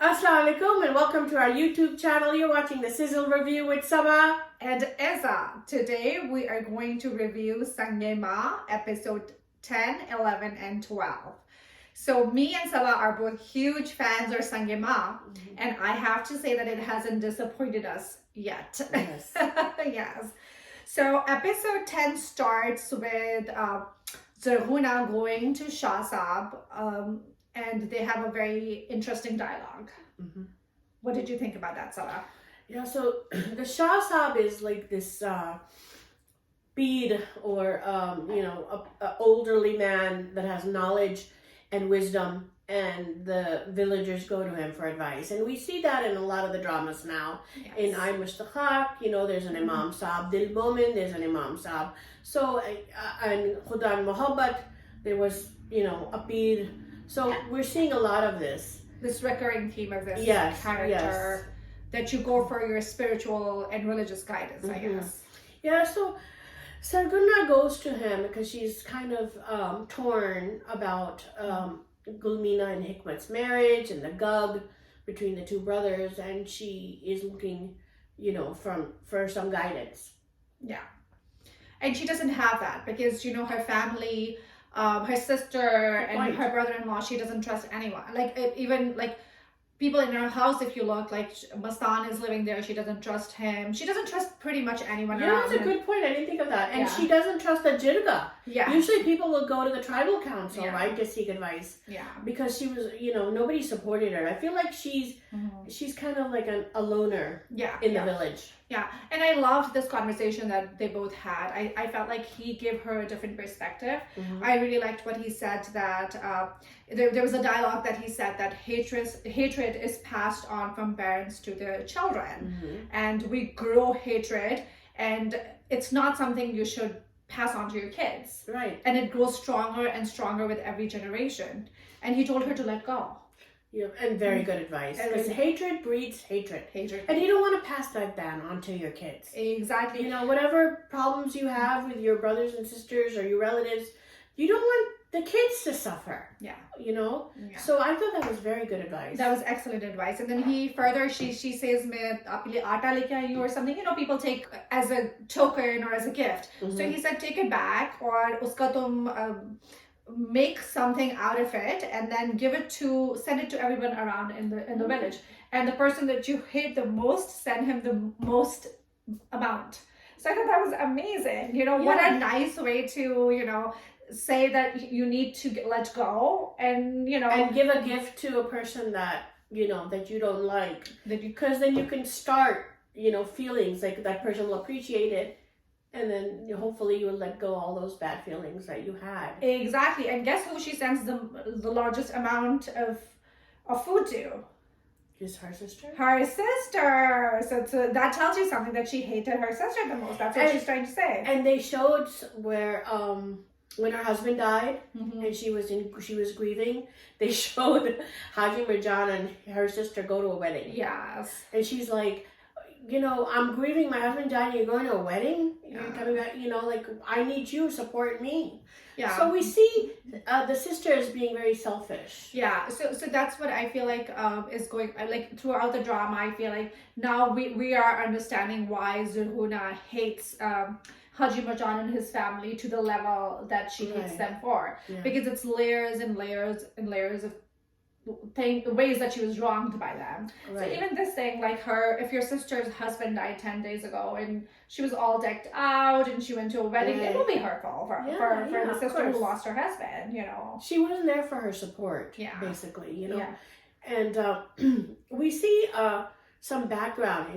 Assalamu alaikum and welcome to our YouTube channel. You're watching the Sizzle review with Sabah and Eza. Today we are going to review Sangema episode 10, 11, and 12. So me and Sabah are both huge fans of Sangema, and I have to say that it hasn't disappointed us yet. Yes. Yes. So episode 10 starts with Zarhuna going to Shah Saab, and they have a very interesting dialogue. What did you think about that, Sabah? Yeah, so the Shah Saab is like this bead or, a elderly man that has knowledge and wisdom, and the villagers go to him for advice. And we see that in a lot of the dramas now. Yes. In I Mustaqaq, there's an Imam Saab. Dil Momin, there's an Imam Saab. So, and Khudan Mohabbat, there was, a bead. So we're seeing a lot of this Recurring theme of this character that you go for your spiritual and religious guidance, I guess. Yeah, so Sarguna goes to him because she's kind of torn about Gulmina and Hikmat's marriage and the gug between the two brothers, and she is looking, for some guidance. Yeah. And she doesn't have that because, her family, her sister and her brother-in-law, she doesn't trust anyone. Even people in her house, if you look, like Mastan is living there, she doesn't trust him. She doesn't trust pretty much anyone around. Yeah, that's a good point. I didn't think of that. And she doesn't trust the Jirga. Yeah. Usually people will go to the tribal council, right, to seek advice. Yeah. Because she was, nobody supported her. I feel like she's kind of like a loner in the village. Yeah, and I loved this conversation that they both had. I felt like he gave her a different perspective. I really liked what he said, that there was a dialogue that he said that hatred is passed on from parents to their children. And we grow hatred, and it's not something you should pass on to your kids. Right. And it grows stronger and stronger with every generation. And he told her to let go. Yeah, and very good advice. Because hatred breeds hatred. And you don't want to pass that down onto your kids. Exactly. Whatever problems you have with your brothers and sisters or your relatives, you don't want the kids to suffer. Yeah. Yeah. So I thought that was very good advice. That was excellent advice. And then she says, "Main aapke liye aata leke aayi hu," or something. People take as a token or as a gift. So he said, take it back, or uska tum make something out of it, and then send it to everyone around in the village, and the person that you hate the most, send him the most amount. So I thought that was amazing. What a nice way to say that you need to let go, and and give a gift to a person that that you don't like, because then you can start feelings like that person will appreciate it. And then hopefully you will let go all those bad feelings that you had. Exactly. And guess who she sends the largest amount of food to? Is her sister? Her sister. So that tells you something, that she hated her sister the most. That's what she's trying to say. And they showed where when her husband died and she was grieving, they showed Haji Mirjan and her sister go to a wedding. Yes. And she's like, I'm grieving, my husband died, you're going to a wedding? You're coming back, I need you, support me. Yeah. So we see the sisters being very selfish. Yeah, so that's what I feel like is going, throughout the drama. I feel like now we are understanding why Zarhuna hates Haji Marjan and his family to the level that she hates them for. Yeah. Because it's layers and layers and layers of ways that she was wronged by them. Right. So even this thing, if your sister's husband died 10 days ago and she was all decked out and she went to a wedding, it will be hurtful for the sister who lost her husband. She wasn't there for her support. Basically. Yeah. And we see some background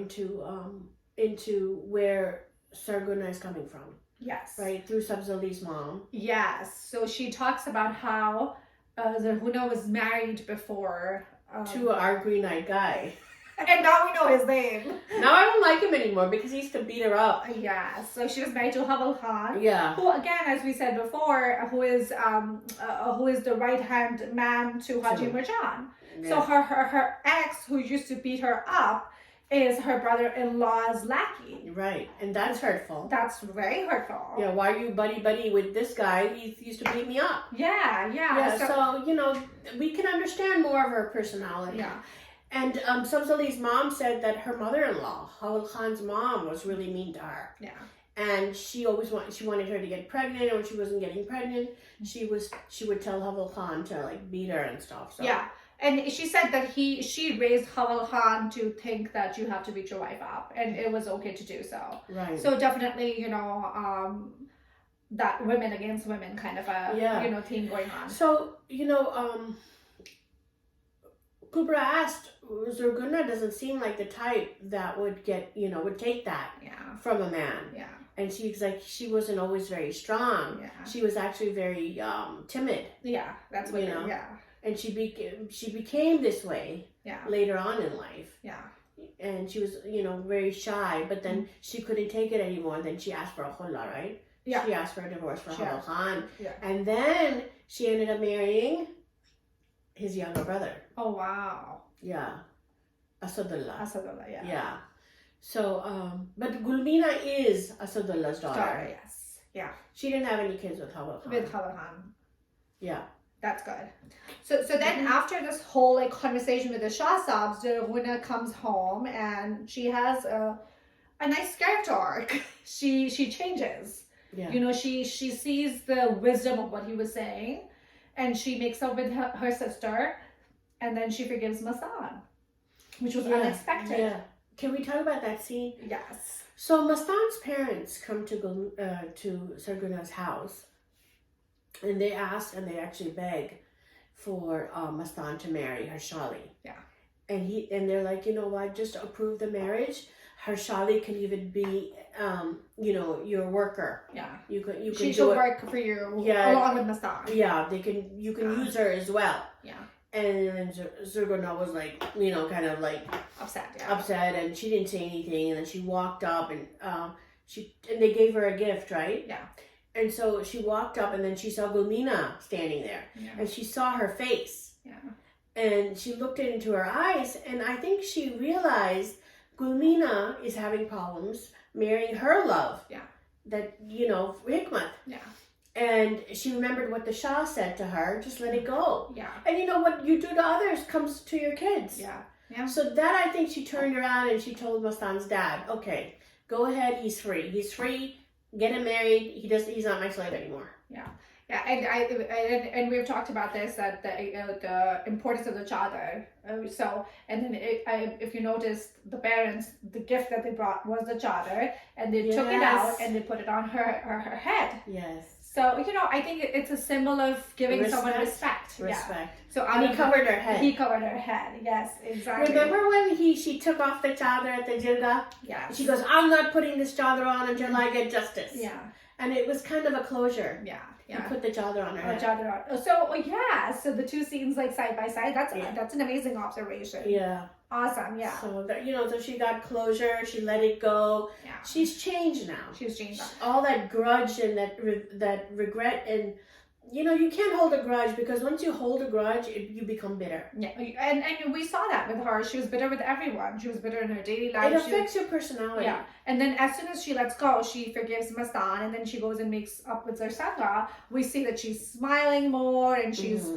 into where Sarguna is coming from. Yes. Right, through Sabzali's mom. Yes. So she talks about how Zarhuna was married before to our green-eyed guy. And now we know his name. Now I don't like him anymore because he used to beat her up. Yeah, so she was married to Haval Khan. Yeah. Who, again, as we said before, who is the right-hand man to Haji Marjan. Yeah. So her ex, who used to beat her up, is her brother-in-law's lackey. Right, and that's hurtful. That's very hurtful. Yeah, why are you buddy with this guy? He used to beat me up. Yeah. So we can understand more of her personality. Yeah. And Sabzali's mom said that her mother-in-law, Hawal Khan's mom, was really mean to her. Yeah. And she wanted her to get pregnant, and when she wasn't getting pregnant, she would tell Hawal Khan to like beat her and stuff. So. Yeah. And she said that she raised Hawal Khan to think that you have to beat your wife up, and it was okay to do so. Right. So definitely, that women against women kind of a theme going on. So Kubra asked, Zurguna doesn't seem like the type that would take that from a man. Yeah. And she's like, she wasn't always very strong. Yeah. She was actually very timid. Yeah, that's what And she became this way later on in life. Yeah. And she was, very shy, but then she couldn't take it anymore. Then she asked for a khulla, right? Yeah. She asked for a divorce for Hawal Khan. Yeah. And then she ended up marrying his younger brother. Oh, wow. Yeah. Asadullah. Asadullah, yeah. Yeah. So, but Gulmina is Asadullah's daughter. Yes. Yeah. She didn't have any kids with Hawal Khan. With Hawal Khan. Yeah. That's good. So then after this whole like conversation with the Shah Sabs, Zarghuna comes home and she has a nice character arc. She changes. Yeah. She sees the wisdom of what he was saying, and she makes up with her sister, and then she forgives Mastan, which was unexpected. Yeah. Can we talk about that scene? Yes. So Mastan's parents come to Sarguna's house, and they ask and they actually beg for Mastan to marry Harshali. Yeah. And they're like, you know what, just approve the marriage. Harshali can even be, your worker. Yeah. You can. She should work for you. Along with Mastan. Yeah. You can use her as well. Yeah. And then Zurguna was like, kind of like upset. Yeah. Upset, and she didn't say anything. And then she walked up, and they gave her a gift, right? Yeah. And so she walked up, and then she saw Gulmina standing there, and she saw her face. Yeah. And she looked into her eyes, and I think she realized Gulmina is having problems marrying her love. Yeah. That Hikmat. Yeah. And she remembered what the Shah said to her, just let it go. Yeah. And what you do to others comes to your kids. Yeah. Yeah. So that I think she turned around and she told Mastan's dad, okay, go ahead, he's free. He's free, get him married. He's not my slave anymore. Yeah. Yeah, and we've talked about this, that the importance of the chadar. And then if you notice, the parents, the gift that they brought was the chadar, and they took it out and they put it on her head. Yes. So, I think it's a symbol of giving someone respect. Respect. Yeah. So and he covered her head. He covered her head. Yes, exactly. Remember when she took off the chadar at the jirga? Yeah. She goes, I'm not putting this chadar on until I get justice. Yeah. And it was kind of a closure. Yeah. You put the chadar on her head. So the two scenes like side by side. That's an amazing observation. Yeah. Awesome. Yeah. So so she got closure. She let it go. Yeah. She's changed now. She's changed. All that grudge and that regret, and you can't hold a grudge, because once you hold a grudge, you become bitter. Yeah. And we saw that with her. She was bitter with everyone. She was bitter in her daily life. It affects your personality. Yeah. And then as soon as she lets go, she forgives Mastan, and then she goes and makes up with Zarsanga. We see that she's smiling more, and she's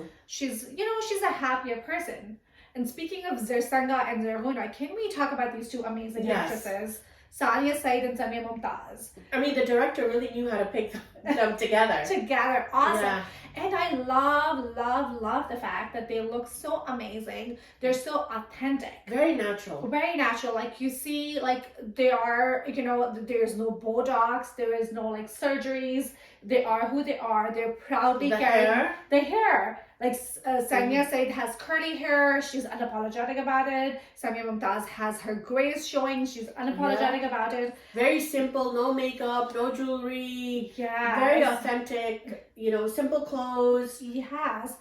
a happier person. And speaking of Zarsanga and Zarghuna, can we talk about these two amazing actresses? Sania Said and Samia Mumtaz. I mean, the director really knew how to pick them together. Awesome. Yeah. And I love the fact that they look so amazing. They're so authentic. Very natural. Very natural. Like, you see, like, they are, there's no Botox, there is no, like, surgeries. They are who they are. They're proudly carrying the hair. Like, Sania Said has curly hair. She's unapologetic about it. Samia Mumtaz has her grace showing. She's unapologetic about it. Very simple. No makeup, no jewelry. Yeah. Very authentic. Simple clothes. Yes.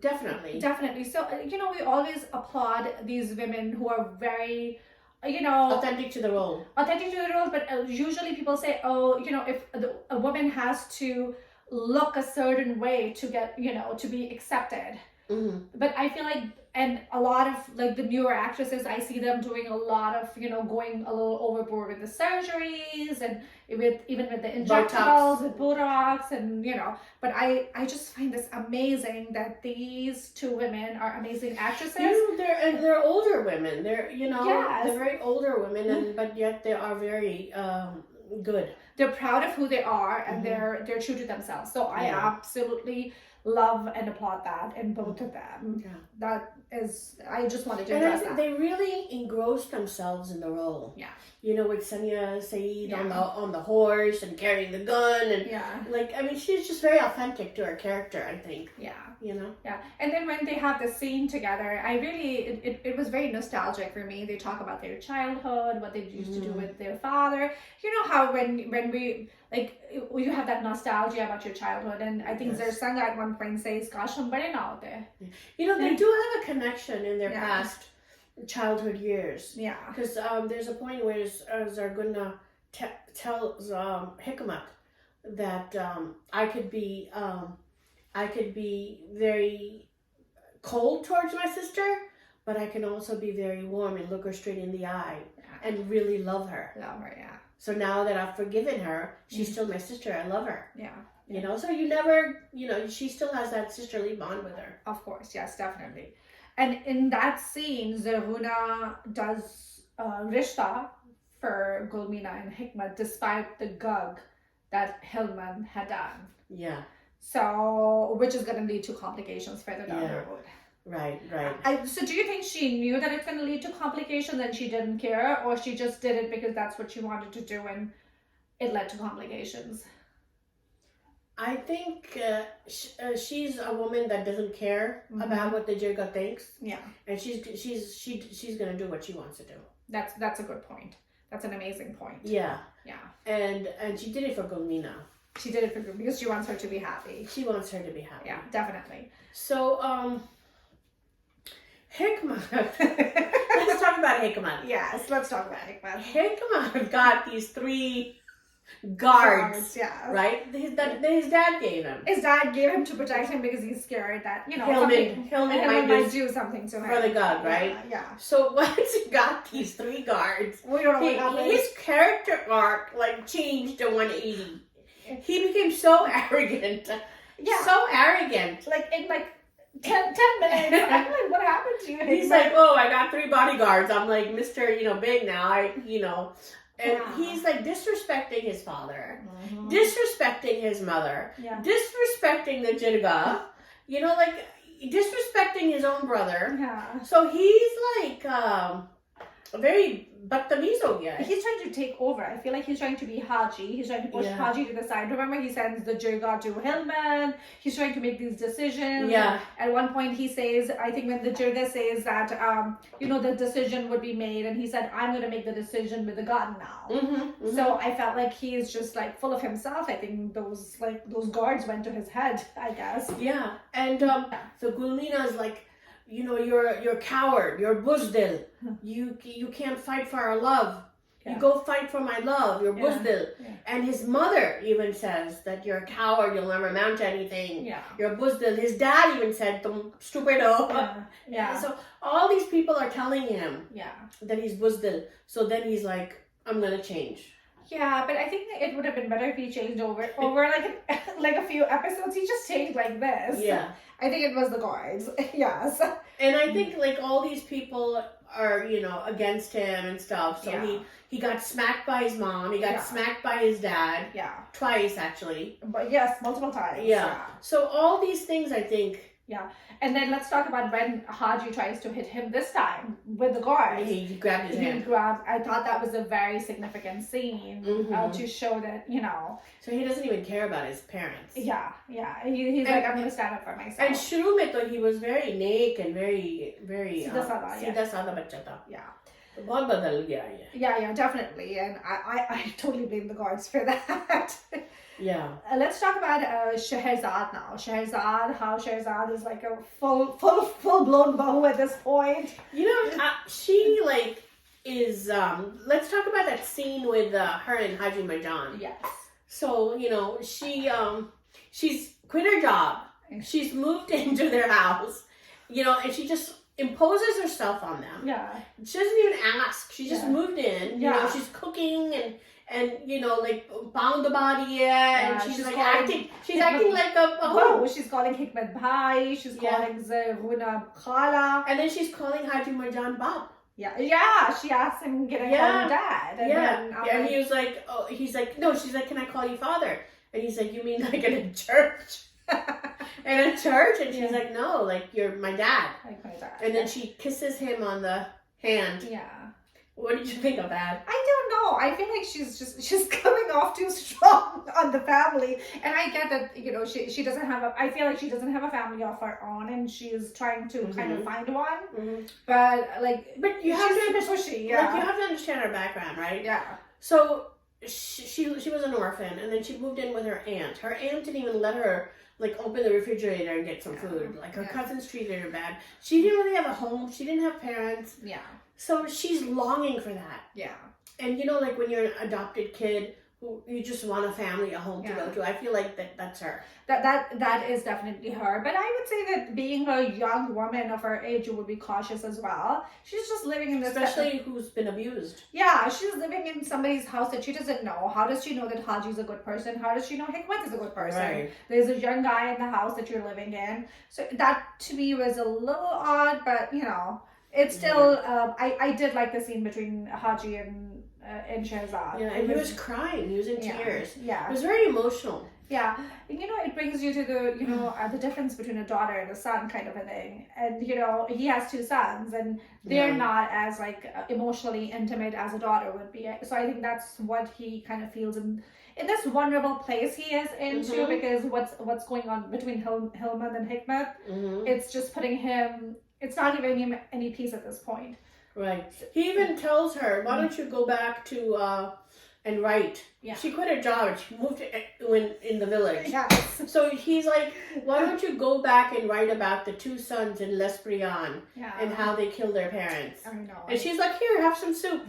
Definitely. Definitely. So, we always applaud these women who are very, authentic to the role. But usually people say, if a woman has to look a certain way to get, to be accepted. Mm-hmm. But I feel like and a lot of like the newer actresses, I see them doing a lot of, you know, going a little overboard with the surgeries and even with the injectables, with Botox, and you know. But I just find this amazing that these two women are amazing actresses. You know, they're older women. They're, you know, they're very older women, and but yet they are very good. They're proud of who they are, and they're true to themselves. So I absolutely love and applaud that in both of them. Yeah. That is, I just wanted to address that. They really engross themselves in the role. Yeah. You know, with Sanya Saeed on the horse and carrying the gun, and like, I mean, she's just very authentic to her character, I think. Yeah. You know? Yeah. And then when they have the scene together, I really, it was very nostalgic for me. They talk about their childhood, what they used to do with their father. You know how when we, like, you have that nostalgia about your childhood, and I think Zarsanga at one point says, gosh, I'm burning out there. You know, they do have a connection in their past childhood years. Yeah. Because there's a point where Zarguna tells Hikmat that I could be very cold towards my sister, but I can also be very warm and look her straight in the eye and really love her. So now that I've forgiven her, she's still my sister. I love her. Yeah. You know, so you never, you know, she still has that sisterly bond with her. Of course, yes, definitely. And in that scene, Zarguna does Rishta for Gulmina and Hikmat despite the gug that Hilman had done. Yeah. So, which is going to lead to complications further down the road. Right. So do you think she knew that it's going to lead to complications and she didn't care, or she just did it because that's what she wanted to do and it led to complications? I think she's a woman that doesn't care about what the Jirga thinks. Yeah. And she's going to do what she wants to do. That's a good point. That's an amazing point. Yeah. Yeah. And she did it for Gulmina. She did it for because she wants her to be happy. She wants her to be happy. Yeah, definitely. So, Hikmat. Let's talk about Hikmat. Yes, let's talk about Hikmat. Hikmat got these 3 guards, right? His dad gave him. His dad gave him to protect him because he's scared that, you know, Hillman might do something to him. For the gun, right? Yeah. So once he got these 3 guards, we don't know what happened. His character arc like changed to 180. He became so arrogant. Yeah. So arrogant. Like in 10 minutes. I'm like, what happened to you? He's like, oh, I got 3 bodyguards. I'm like Mr. You know, big now. And he's like disrespecting his father, disrespecting his mother, disrespecting the Jirga, you know, like disrespecting his own brother. Yeah. So he's like very badtamiz ho gaya hai. He's trying to take over. I feel like he's trying to be Haji. He's trying to push Haji to the side. Remember, he sends the Jirga to Hilman. He's trying to make these decisions. Yeah. At one point, he says, I think when the Jirga says that, you know, the decision would be made, and he said, I'm going to make the decision with the gun now. So I felt like he's just like full of himself. I think those guards went to his head, I guess. Yeah. And so Gulmina's like, you know, you're a coward. You're buzdil. You can't fight for our love. Yeah. You go fight for my love. You're buzdil. Yeah. And his mother even says that you're a coward. You'll never amount to anything. Yeah. You're buzdil. His dad even said, "Tum stupido." Yeah. So all these people are telling him that he's buzdil. So then he's like, I'm gonna change. Yeah, but I think it would have been better if he changed over like a few episodes. He just changed like this. Yeah. I think it was the guards. Yes. And I think like all these people are, you know, against him and stuff. So he got smacked by his mom. He got smacked by his dad. Yeah. Twice actually. But yes, multiple times. Yeah. So all these things, I think. Yeah. And then let's talk about when Haji tries to hit him this time with the guards. He grabbed his hand. I thought that was a very significant scene to show that, you know. So he doesn't even care about his parents. Yeah. He's like, I'm going to stand up for myself. And shuru mein to he was very neck and very Sida sada bacha tha. Yeah. बहुत बदल गया ये. Yeah, definitely. And I totally blame the guards for that. Yeah. Let's talk about Scheherazade now. How Scheherazade is like a full blown bow at this point. You know, she like is. Let's talk about that scene with her and Haji Marjan. Yes. So you know, she's quit her job. She's moved into their house. You know, and she just imposes herself on them. Yeah. She doesn't even ask. She just moved in. You know, she's cooking and you know, like pound the body, and she's like acting. She's acting like a oh, she's calling Hikmat Bhai. She's calling Zaruna Khala, and then she's calling Haji Marjan Bab. Yeah. She asked him, "Can I call you Dad?" And then, and he was like, "Oh," he's like, "No." She's like, "Can I call you Father?" And he's like, "You mean like in a church?" In a church, and she's like, "No, like you're my dad." Like my dad. And then she kisses him on the hand. Yeah. What did you think of that? I don't know. I feel like she's coming off too strong on the family, and I get that, you know, she doesn't have I feel like she doesn't have a family of her own, and she's trying to kind of find one. But you have to pushy. Yeah. Like you have to understand her background, right? Yeah. So she was an orphan, and then she moved in with her aunt. Her aunt didn't even let her like open the refrigerator and get some food. Like her cousins treated her bad. She didn't really have a home. She didn't have parents. Yeah. So she's longing for that. Yeah. And you know, like when you're an adopted kid who you just want a family, a home to go to. I feel like that's her. That is definitely her. But I would say that being a young woman of her age, you would be cautious as well. She's just living in this... Especially who's been abused. Yeah, she's living in somebody's house that she doesn't know. How does she know that Haji's a good person? How does she know Hikmat is a good person? Right. There's a young guy in the house that you're living in. So that to me was a little odd, but you know, it's still... I did like the scene between Haji and Shahzad. Yeah, and he was crying. He was in tears. Yeah. It was very emotional. Yeah, and you know, it brings you to the, you know, the difference between a daughter and a son kind of a thing. And, you know, he has two sons and they're not as like emotionally intimate as a daughter would be. So I think that's what he kind of feels in this vulnerable place he is into, because what's going on between Hilman and Hikmat, it's just putting him, it's not giving him any peace at this point. Right. He even tells her, why don't you go back to and write. Yeah. She quit her job and she moved in the village. Yes. So he's like, why don't you go back and write about the two sons in Lesbrian and how they killed their parents. I know. And she's like, here, have some soup.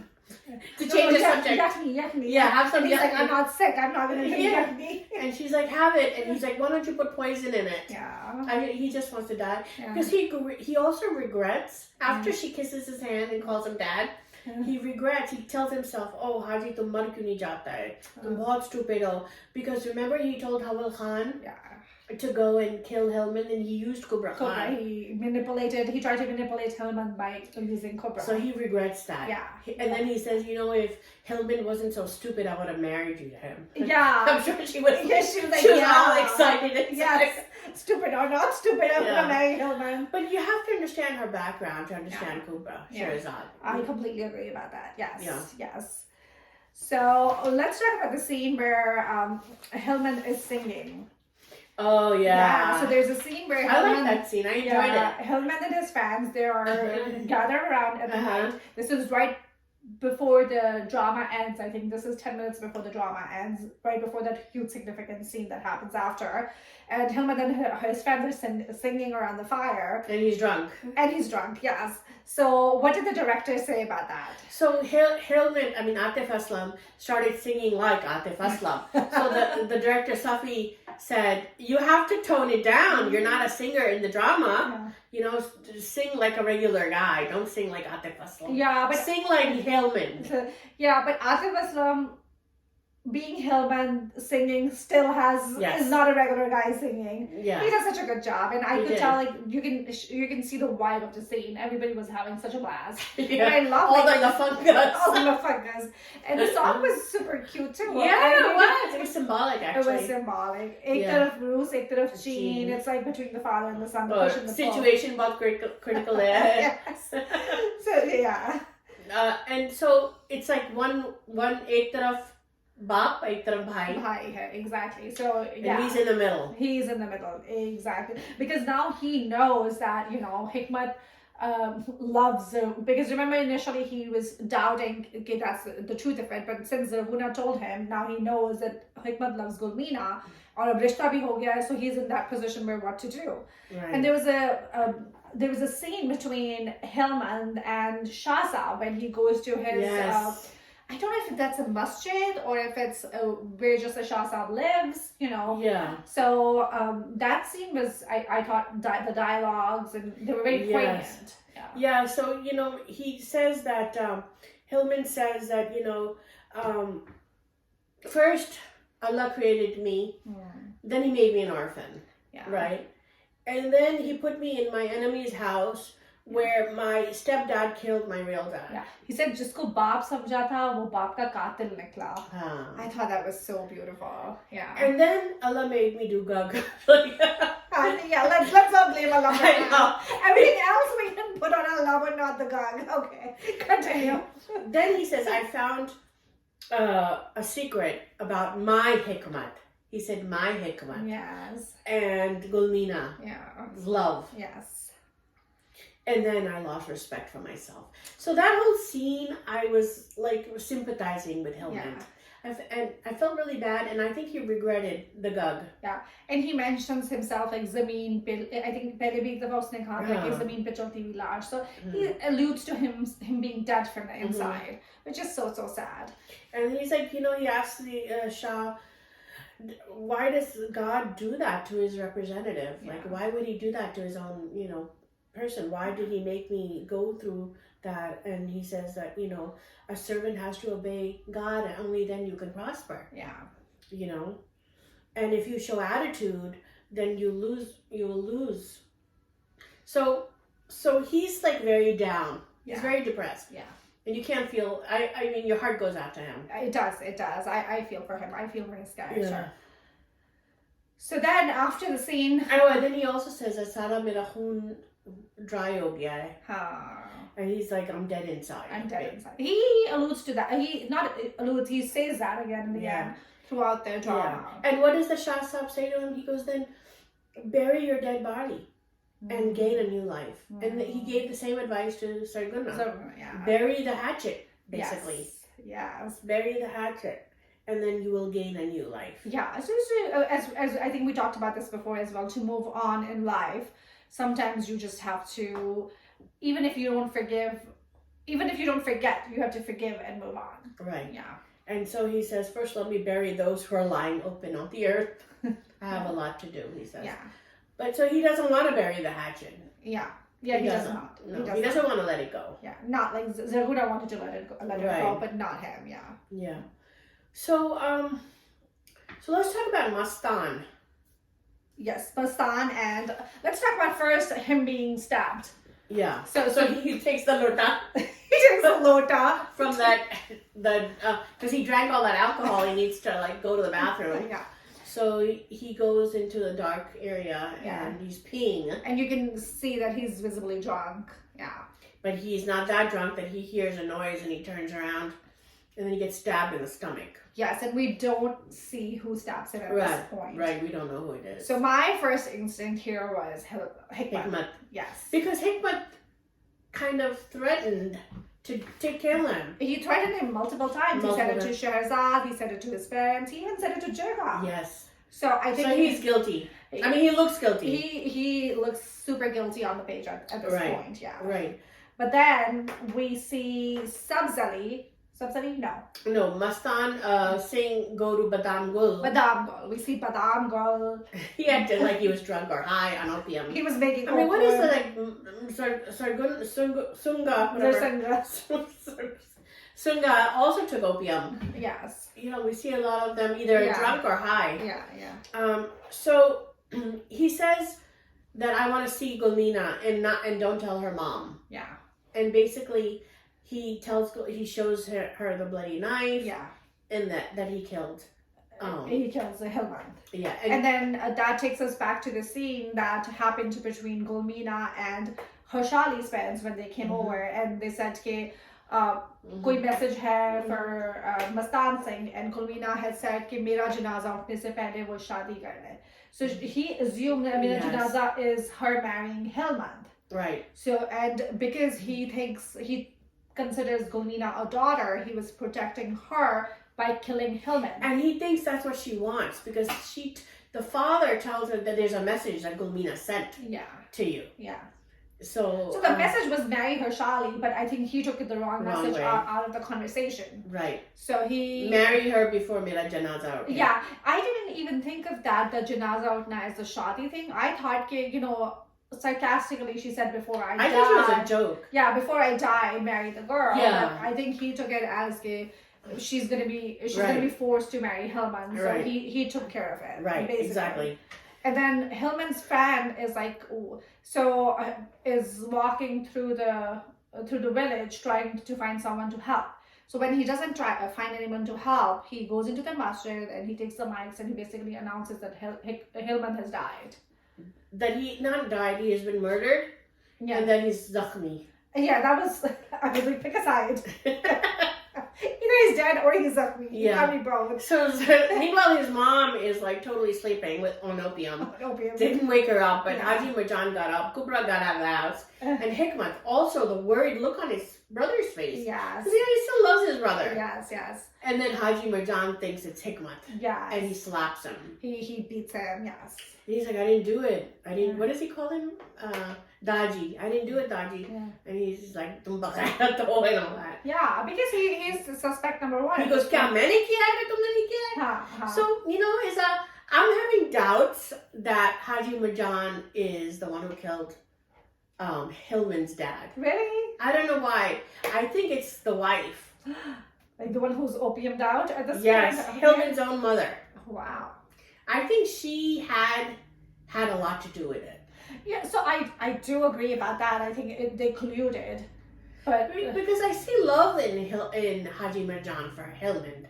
To change the subject. Yucky. Yeah, have some yucky. Like, I'm not sick. I'm not going to drink yucky. And she's like, have it. And he's like, why don't you put poison in it? Yeah. He just wants to die. Because he also regrets, after she kisses his hand and calls him dad, he regrets. He tells himself, "Oh, Haji, tum mar kyun nahi jata hai? Tum bahut stupid ho." Because remember, he told Hawal Khan to go and kill Hilman, and he used Kubra Khan. He tried to manipulate Hilman by using Kubra. So he regrets that. Yeah. And then he says, you know, if Hilman wasn't so stupid, I would have married you to him. Yeah. I'm sure she was. Yeah, she was like, all excited. Yes. Stupid or not stupid, I'm going to marry Hilman. But you have to understand her background to understand Kubra. Shahrazad. I completely agree about that. Yes. Yeah. Yes. So let's talk about the scene where Hilman is singing. Oh, yeah. So there's a scene where I like that scene. I enjoyed it. Hilman and his fans, they are gathered around at the night. This is right before the drama ends. I think this is 10 minutes before the drama ends, right before that huge significant scene that happens after. And Hilman and his fans are singing around the fire. And he's drunk. Yes. So what did the director say about that? So Hilman, Atif Aslam, started singing like Atif Aslam. So the director, Safi, said, you have to tone it down. You're not a singer in the drama. You know, sing like a regular guy. Don't sing like Atif Aslam. Yeah, but sing like Hilman. But Atif Aslam, being Hilman singing, still is not a regular guy singing. Yeah, he does such a good job, and I could tell, like, you can see the vibe of the scene. Everybody was having such a blast. And I love all the fungus. All the fungus, and the song was super cute too. Yeah, it was. It was symbolic, actually. It was symbolic. Ek taraf Roos, ek taraf Cheen. It's like between the father and the son. The push and the situation about critical yes. So yeah. And so it's like one ek taraf Baap, ek taraf bhai. Exactly. So and he's in the middle. Exactly. Because now he knows that, you know, Hikmat loves, because remember initially he was doubting, okay, that's the truth of it, but since Zaruna told him, now he knows that Hikmat loves Gulmeena, or a rishta bhi ho gaya, so he's in that position where what to do. Right. And there was a scene between Hilman and Shahza when he goes to his I don't know if that's a masjid or if it's where just the Shah Sahib lives, you know. Yeah. So that scene was, I thought the dialogues and they were very poignant. Yeah, so, you know, he says that, Hillman says that, you know, first Allah created me, then he made me an orphan, right? And then he put me in my enemy's house where my stepdad killed my real dad. Yeah. He said, "Jisko baap samjha tha, wo baap ka qatil nikla." I thought that was so beautiful. Yeah. And then Allah made me do Gug. Yeah, let's not blame Allah for that. Everything else we can put on Allah, but not the Gug. Okay, continue. Then he says, I found a secret about my hikmat. He said, my hikmat. Yes. And Gulmina. Yeah. Love. Yes. And then I lost respect for myself. So that whole scene, I was like sympathizing with Hillman. Yeah. And I felt really bad, and I think he regretted the Gug. Yeah, and he mentions himself like Zameen pe, I think pehle bhi ek dafa usne kaha tha ki Zameen pe chalti hui lash. So he alludes to him being dead from the inside, which is so sad. And he's like, you know, he asks the Shah, why does God do that to his representative? Yeah. Like, why would he do that to his own, you know, person? Why did he make me go through that? And he says that, you know, a servant has to obey God, and only then you can prosper. Yeah. You know, and if you show attitude, then you will lose. So he's like very down. He's very depressed. Yeah. And you can't feel, I mean, your heart goes out to him. It does. I feel for him. I feel for his character. So then after the scene... Oh, and then he also says, Sara mera khoon dry ho gaya hai. And he's like, I'm dead inside. I'm dead inside. He alludes to that. He says that again and again throughout their drama. Yeah. And what does the Shah Sahib say to him? He goes, then bury your dead body and gain a new life. And he gave the same advice to Sarguna. Bury the hatchet, basically. Yes. Bury the hatchet, and then you will gain a new life. Yeah. So, as I think we talked about this before as well, to move on in life, sometimes you just have to, even if you don't forget, you have to forgive and move on. Right. Yeah. And so he says, first let me bury those who are lying open on the earth. I have a lot to do, he says. Yeah. But so he doesn't want to bury the hatchet. Yeah. Yeah, he does not. No, he doesn't want to let it go. Yeah, not like Zarhuda wanted to let it go, but not him. Yeah. Yeah. So let's talk about Mastan. Yes, Mastan, and let's talk about first him being stabbed. Yeah. So he takes the lota. He takes the lota from because he drank all that alcohol. He needs to like go to the bathroom. Yeah. So he goes into the dark area and he's peeing. And you can see that he's visibly drunk. Yeah. But he's not that drunk that he hears a noise and he turns around and then he gets stabbed in the stomach. Yes, and we don't see who stabs him at this point. Right, we don't know who it is. So my first instinct here was Hikmat. Yes. Because Hikmat kind of threatened to kill him. He threatened him multiple times. He said it to Shahrazad, he said it to his parents, he even said it to Jirga. Yes. So I think he's guilty. I mean, he looks guilty. He looks super guilty on the page at this point, yeah. Right. But then we see Sabzali, No, Mastan sing Go to Badam Gul. Badam Gul. We see Badam Gul. He acted like he was drunk or high on opium. He was making I mean, what is Sunga? Sunga also took opium. Yes. You know, we see a lot of them either drunk or high. Yeah. So he says that I want to see Gulmina and don't tell her mom. Yeah. And basically he shows her the bloody knife. Yeah. And that he killed. He kills the Hilmand. Yeah. And then that takes us back to the scene that happened between Gulmina and Harshali's parents when they came over, and they said ke koi message hai for Mastan Singh, and Gulmina had said कि मेरा जनाजा उठने से पहले वो शादी कर ले. So he assumed that Amina Janaza is her marrying Hilmand. Right. So, and because he considers Gulmina a daughter, he was protecting her by killing Hilmand. And he thinks that's what she wants because the father tells her that there's a message that Gulmina sent to you. Yeah. So the message was marry her Shali, but I think he took it the wrong message out of the conversation. Right. So he marry her before mera janaza. Okay. Yeah, I didn't even think of that, the janaza utna as the shadi thing. I thought, sarcastically she said before I die. I think it was a joke. Yeah, before I die, marry the girl. Yeah. But I think he took it as she's gonna be forced to marry Hillman. So he took care of it. Right. Basically. Exactly. And then Hillman's friend is like, is walking through the village trying to find someone to help. So when he doesn't find anyone to help, he goes into the masjid and he takes the mics and he basically announces that Hillman has died. That he not died, he has been murdered. Yeah. And that he's zakhmi. Yeah, that was, I was like, pick a side. Either he's dead or he's zakhmi. Yeah. Can't be both. So meanwhile, his mom is like totally sleeping on opium. Didn't wake her up, but Haji Marjan got up, Kubra got out of the house, and Hikmat, also the worried look on his brother's face. Yes. Because he still loves his brother. Yes. And then Haji Marjan thinks it's Hikmat. Yes. And he slaps him. He beats him, yes. And he's like, I didn't do it. What does he call him? Daji. I didn't do it, Daji. Yeah. And he's like, tum bakaya to and all that. Yeah, because he's suspect number one. He goes, kya maine kiya hai, tumne nahi kiya hai? So, I'm having doubts that Haji Marjan is the one who killed Hillman's dad. Really? I don't know why. I think it's the wife. Like the one who's opiumed out at this point? Yes, Hillman's own mother. Wow. I think she had a lot to do with it. Yeah, so I do agree about that. I think they colluded. But because I see love in Haji Marjan for Hillman.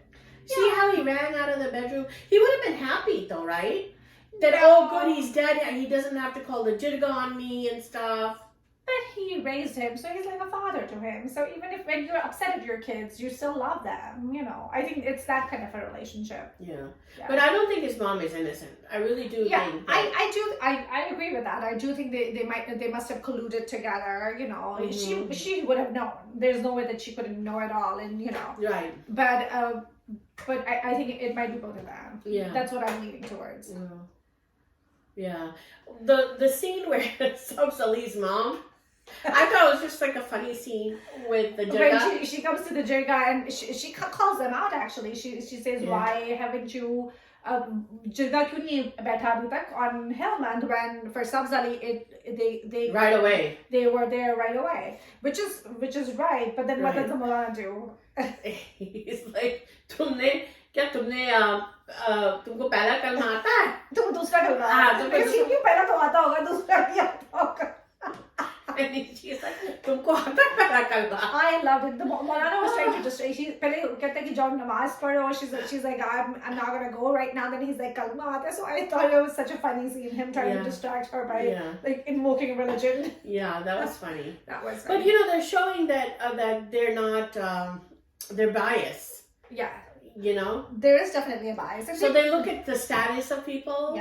Yeah. See how he ran out of the bedroom? He would have been happy though, right? That, oh good, he's dead and he doesn't have to call the jirga on me and stuff. But he raised him, so he's like a father to him. So even when you're upset at your kids, you still love them, I think it's that kind of a relationship. Yeah. But I don't think his mom is innocent. I really do think that. I agree with that. I do think they must have colluded together, Mm-hmm. She would have known. There's no way that she couldn't know it all, and Right. But I think it might be both of them. Yeah. That's what I'm leaning towards. Yeah. The scene where Subs Ali's mom, I thought it was just like a funny scene with the jirga. When she comes to the jirga and she calls them out actually. She says, why haven't you jirga kyun nahi baitha abhi tak on Hillman, when for Subs Ali they right away. They were there right away. Which is right, but then what does the Mulana do? He's like, तुमको पहला कलमा आता है? तुम दूसरा कलमा? क्यों पहला तो आता होगा, दूसरा नहीं आता होगा? And she's like, तुमको आता है पहला कलमा? I loved it. The Maulana was trying to distract. She पहले कहता है कि जाओ नमाज पढ़ो. She's like, I'm not gonna go right now. Then he's like, कलमा आता है. So I thought it was such a funny scene, him trying to distract her by like invoking religion. Yeah, that was funny. That was funny. But they're showing that they're not they're biased. Yeah. There is definitely a bias. So they look at the status of people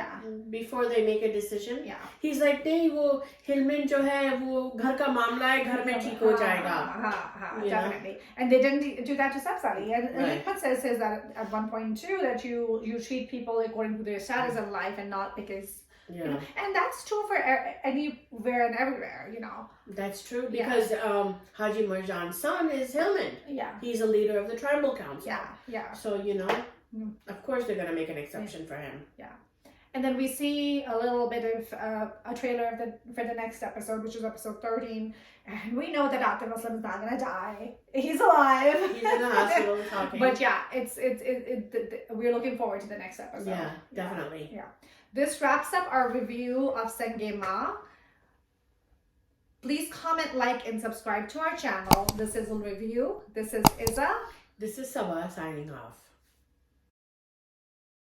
before they make a decision. Yeah. He's like, नहीं वो Hillman जो है वो घर का मामला है, घर में ठीक हो जाएगा. Definitely. And they didn't do that to Subs Ali. And Hikmat says that at one point too, that you treat people according to their status in life and not because. Yeah. And that's true for anywhere and everywhere, That's true because Haji Marjan's son is Hillman. Yeah. He's a leader of the tribal council. Yeah. So, of course they're going to make an exception for him. Yeah. And then we see a little bit of a trailer for the next episode, which is episode 13. And we know that Dr. Muslim is not going to die. He's alive. He's in the hospital talking. But yeah, we're looking forward to the next episode. Yeah, definitely. Yeah. This wraps up our review of Sange Ma. Please comment, like, and subscribe to our channel. The Sizzle Review. This is Izza. This is Sabah signing off.